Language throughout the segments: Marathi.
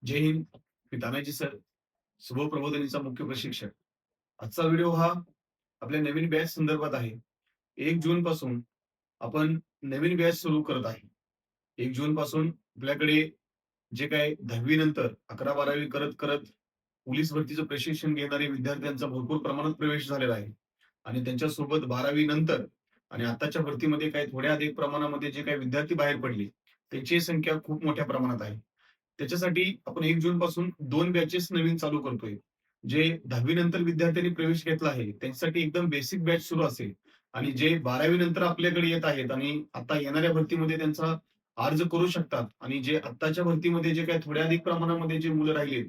जय हिंद. मी तानाजी सर, शुभप्रबोधिनीचा मुख्य प्रशिक्षक. आजचा व्हिडिओ हा आपल्या नवीन बॅच संदर्भात आहे. 1 जून पासून आपण नवीन बॅच सुरू करत आहे. 1 जून पासून आपल्याकडे जे काही 10वी नंतर 11-12वी करत पोलीस भरतीचं प्रशिक्षण घेणारे विद्यार्थ्यांचा भरपूर प्रमाणात प्रवेश झालेला आहे. आणि त्यांच्यासोबत 12वी नंतर आणि आताच्या भरतीमध्ये काही थोड्या अधिक प्रमाणामध्ये जे काही विद्यार्थी बाहेर पडले, त्यांची संख्या खूप मोठ्या प्रमाणात आहे. त्याच्यासाठी आपण 1 जून पासून 2 बॅचेस नवीन चालू करतोय. जे 10वी नंतर विद्यार्थ्यांनी प्रवेश घेतला आहे, त्यांच्यासाठी एकदम बेसिक बॅच सुरू असेल आणि जे 12वी नंतर आपल्याकडे येत आहेत आणि आता येणाऱ्या भरतीमध्ये त्यांचा अर्ज करू शकतात आणि जे आत्ताच्या भरतीमध्ये जे काही थोड्या अधिक प्रमाणामध्ये जे मुलं राहिलेत,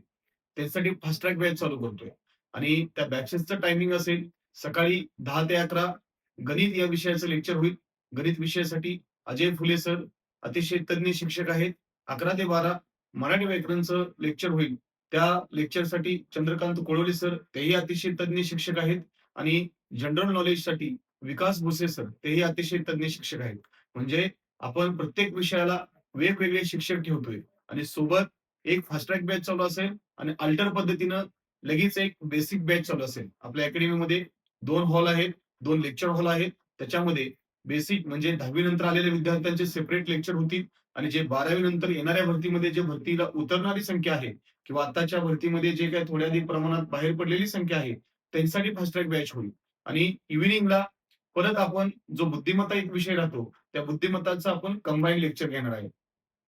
त्यांच्यासाठी फास्ट ट्रॅक बॅच चालू करतोय. आणि त्या बॅचेसचं टायमिंग असेल सकाळी 10 ते 11 गणित या विषयाचं लेक्चर होईल. गणित विषयासाठी अजय फुले सर अतिशय तज्ञ शिक्षक आहेत. 11 ते 12 मराठी व्याकरणचं लेक्चर होईल. त्या लेक्चरसाठी चंद्रकांत कोळवले सर तेही अतिशय तज्ञ शिक्षक आहेत आणि जनरल नॉलेजसाठी विकास भुसे सर तेही अतिशय तज्ञ शिक्षक आहेत. म्हणजे आपण प्रत्येक विषयाला वेगवेगळे शिक्षक ठेवतोय आणि सोबत एक फास्ट ट्रॅक बॅच चालू असेल आणि अल्टर पद्धतीनं लगेच एक बेसिक बॅच चालू असेल. आपल्या अकॅडमीमध्ये 2 हॉल आहेत, 2 लेक्चर हॉल आहेत. त्याच्यामध्ये बेसिक म्हणजे 10वी नंतर आलेल्या विद्यार्थ्यांचे सेपरेट लेक्चर होतील आणि जे 12वी नंतर येणाऱ्या भरतीमध्ये जे भरतीला उतरणारी संख्या आहे किंवा आताच्या भरतीमध्ये जे काही थोड्या अधिक प्रमाणात बाहेर पडलेली संख्या आहे, त्यांच्यासाठी फास्ट ट्रॅक बॅच होईल. आणि इव्हिनिंगला परत आपण जो बुद्धिमत्ता एक विषय राहतो, त्या बुद्धिमत्ताचं आपण कंबाईन लेक्चर घेणार आहे.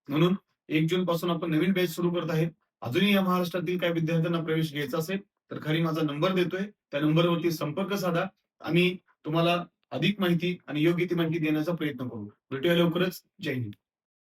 म्हणून 1 जून पासून आपण नवीन बॅच सुरू करत आहे. अजूनही या महाराष्ट्रातील काही विद्यार्थ्यांना प्रवेश घ्यायचा असेल, तर खाली माझा नंबर देतोय. त्या नंबरवरती संपर्क साधा. आम्ही तुम्हाला अधिक माहिती आणि योग्य ती माहिती देण्याचा प्रयत्न करू. भेटूया लवकरच. जय हिंद.